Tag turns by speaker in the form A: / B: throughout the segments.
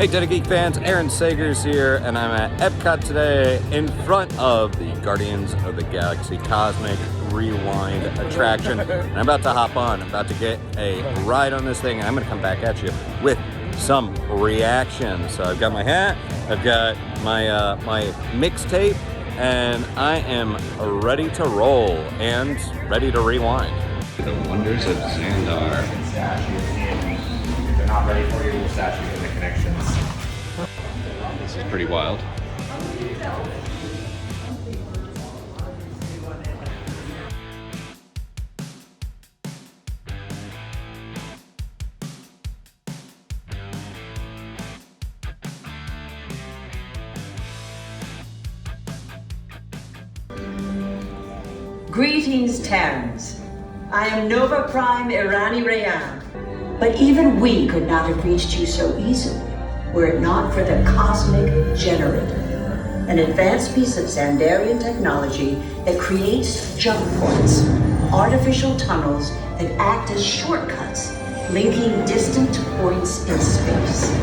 A: Hey Den of Geek fans, Aaron Sagers here, and I'm at Epcot today in front of the Guardians of the Galaxy Cosmic Rewind attraction. And I'm about to hop on, I'm about to get a ride on this thing, and I'm gonna come back at you with some reactions. So I've got my hat, I've got my my mixtape, and I am ready to roll and ready to rewind. The wonders of Xandar.
B: If they're not ready for you, we'll statue in the connections.
A: This is pretty wild.
C: Greetings, Terrans. I am Nova Prime Irani Rayan. But even we could not have reached you so easily were it not for the Cosmic Generator, an advanced piece of Xandarian technology that creates jump points, artificial tunnels that act as shortcuts, linking distant points in space.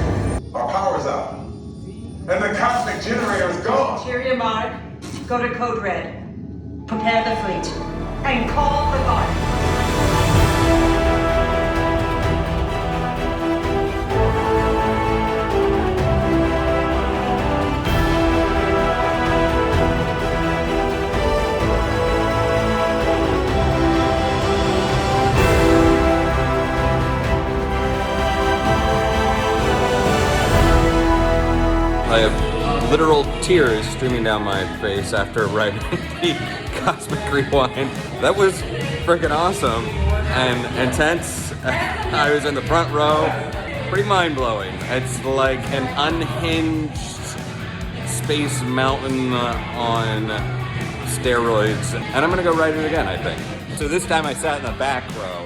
D: Our power's out, and the Cosmic Generator's gone.
C: Interior Mark, go to Code Red. Prepare the fleet, and call the Guardian.
A: I have literal tears streaming down my face after riding the Cosmic Rewind. That was freaking awesome and intense. I was in the front row. Pretty mind-blowing. It's like an unhinged space mountain on steroids. And I'm gonna go ride it again, I think. So this time I sat in the back row.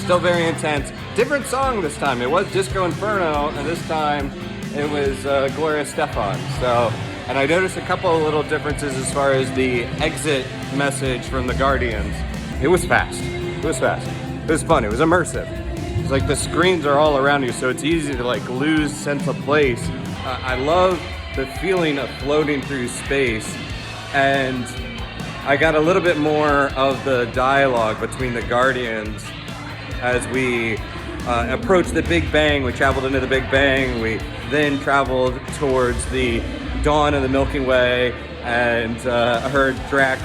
A: Still very intense. Different song this time. It was Disco Inferno, and this time it was Gloria Stefan. So, and I noticed a couple of little differences as far as the exit message from the Guardians. It was fast. It was fast. It was fun. It was immersive. It's like the screens are all around you, so it's easy to like lose sense of place. I love the feeling of floating through space, and I got a little bit more of the dialogue between the Guardians as we approached the Big Bang. We traveled into the Big Bang. We then traveled towards the dawn of the Milky Way, and I heard Drax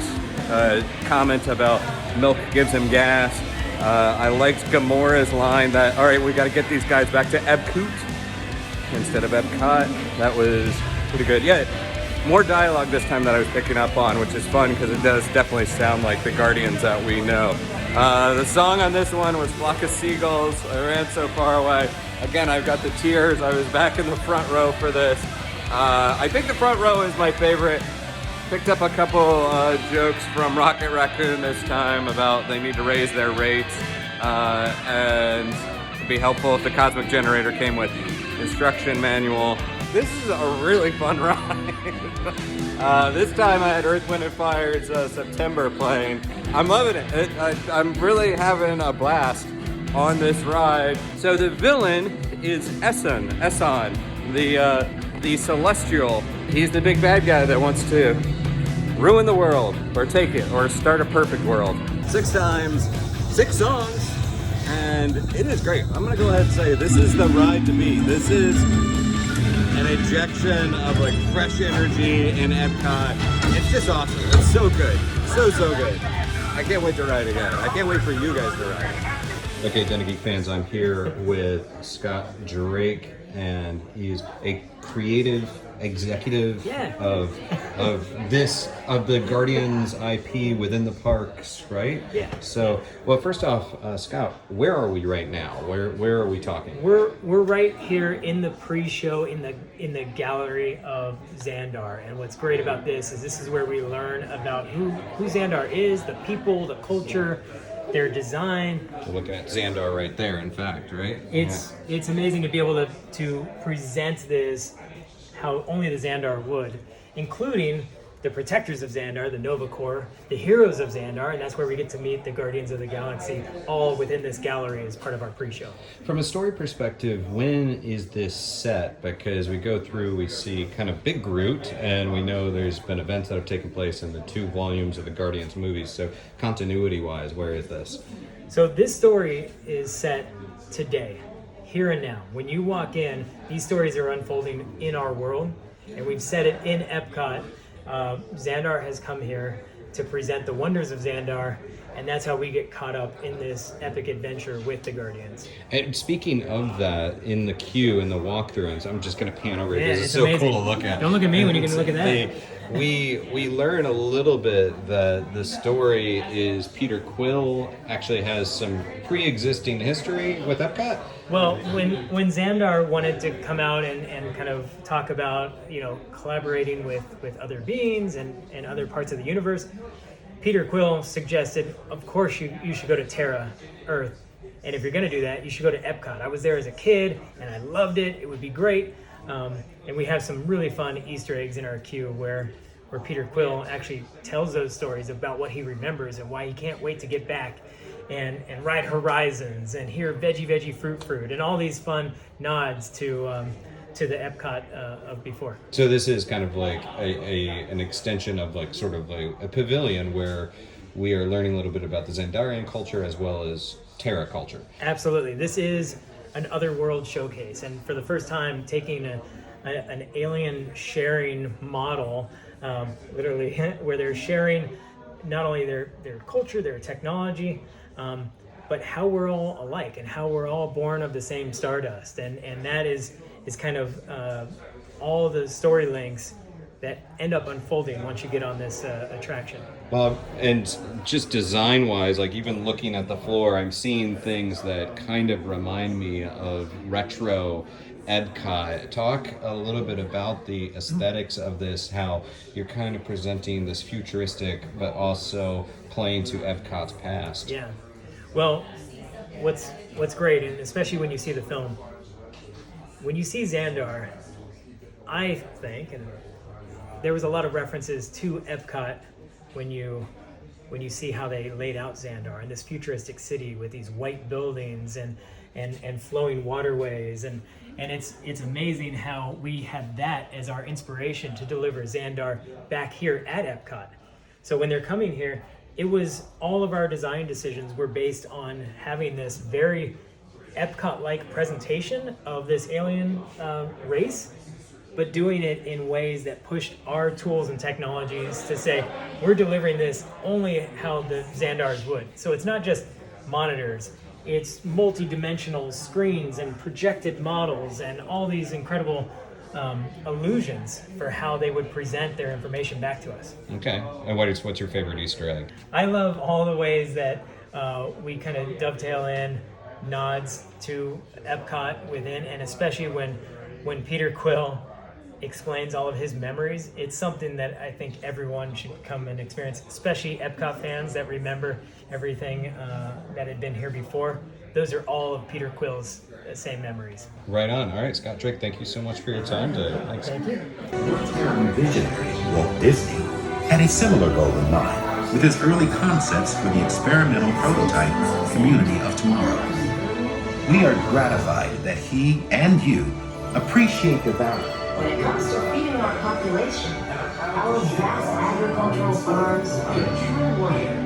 A: comment about milk gives him gas. I liked Gamora's line that, all right, we got to get these guys back to Epcot instead of Epcot. That was pretty good. Yeah, more dialogue this time that I was picking up on, which is fun because it does definitely sound like the Guardians that we know. The song on this one was Flock of Seagulls. I ran so far away. Again, I've got the tears. I was back in the front row for this. I think the front row is my favorite. Picked up a couple jokes from Rocket Raccoon this time about they need to raise their rates, and it'd be helpful if the Cosmic Generator came with instruction manual. This is a really fun ride. This time I had Earth, Wind & Fire's September playing. I'm loving it. I'm really having a blast on this ride. So the villain is Esson, the Celestial. He's the big bad guy that wants to ruin the world, or take it, or start a perfect world. 6 times, 6 songs, and it is great. I'm gonna go ahead and say this is the ride to be. This is an injection of like fresh energy in Epcot. It's just awesome. It's so good. So good. I can't wait to ride again. I can't wait for you guys to ride. Okay, Den of Geek fans, I'm here with Scott Drake, and he's a creative executive of the Guardians IP within the parks, right?
E: Yeah.
A: So, well, first off, Scott, where are we right now? Where are we talking?
E: We're right here in the pre-show in the gallery of Xandar, and what's great about this is where we learn about who Xandar is, the people, the culture, their design.
A: We're looking at Xandar right there, in fact, right?
E: It's amazing to be able to present this how only the Xandar would, including the protectors of Xandar, the Nova Corps, the heroes of Xandar, and that's where we get to meet the Guardians of the Galaxy, all within this gallery as part of our pre-show.
A: From a story perspective, when is this set? Because we go through, we see kind of Big Groot, and we know there's been events that have taken place in the 2 volumes of the Guardians movies. So continuity-wise, where is this?
E: So this story is set today, here and now. When you walk in, these stories are unfolding in our world, and we've set it in Epcot. Xandar has come here to present the wonders of Xandar, and that's how we get caught up in this epic adventure with the Guardians.
A: And speaking of that, in the queue, in the walkthrough, and so I'm just going to pan over
E: Yeah,
A: because it's so
E: amazing.
A: cool to look at.
E: Don't look at me
A: And
E: when you can look at that.
A: We learn a little bit that the story is Peter Quill actually has some pre-existing history with Epcot.
E: Well, when Xandar wanted to come out and kind of talk about, collaborating with other beings and other parts of the universe, Peter Quill suggested, of course, you should go to Terra, Earth. And if you're going to do that, you should go to Epcot. I was there as a kid, and I loved it. It would be great. And we have some really fun Easter eggs in our queue where Peter Quill actually tells those stories about what he remembers and why he can't wait to get back and ride Horizons and hear Veggie Fruit and all these fun nods to the Epcot of before.
A: So this is kind of like an extension of like sort of like a pavilion where we are learning a little bit about the Xandarian culture as well as Terra culture.
E: Absolutely. This is an otherworld showcase, and for the first time taking an alien sharing model, literally, where they're sharing not only their culture, their technology, but how we're all alike and how we're all born of the same stardust, and that is kind of all the story links that end up unfolding once you get on this attraction.
A: Well, and just design-wise, like even looking at the floor, I'm seeing things that kind of remind me of retro Epcot. Talk a little bit about the aesthetics of this, how you're kind of presenting this futuristic, but also playing to Epcot's past.
E: Yeah. Well, what's great, and especially when you see the film, when you see Xandar, I think, and there was a lot of references to Epcot when you see how they laid out Xandar in this futuristic city with these white buildings and flowing waterways, and it's amazing how we have that as our inspiration to deliver Xandar back here at Epcot. So when they're coming here, it was all of our design decisions were based on having this very Epcot-like presentation of this alien race, but doing it in ways that pushed our tools and technologies to say, we're delivering this only how the Xandars would. So it's not just monitors, it's multi-dimensional screens and projected models and all these incredible illusions for how they would present their information back to us.
A: Okay, and what's your favorite Easter egg?
E: I love all the ways that we kind of dovetail in nods to Epcot within, and especially when Peter Quill explains all of his memories. It's something that I think everyone should come and experience, especially Epcot fans that remember everything that had been here before. Those are all of Peter Quill's same memories.
A: Right on. All right, Scott Drake, thank you so much for your time today. Thanks.
E: Thank you.
F: Longtime visionary Walt Disney had a similar goal in mind with his early concepts for the experimental prototype Community of Tomorrow. We are gratified that he and you appreciate the value.
C: When it comes to feeding our population, our vast agricultural farms are a true wonder.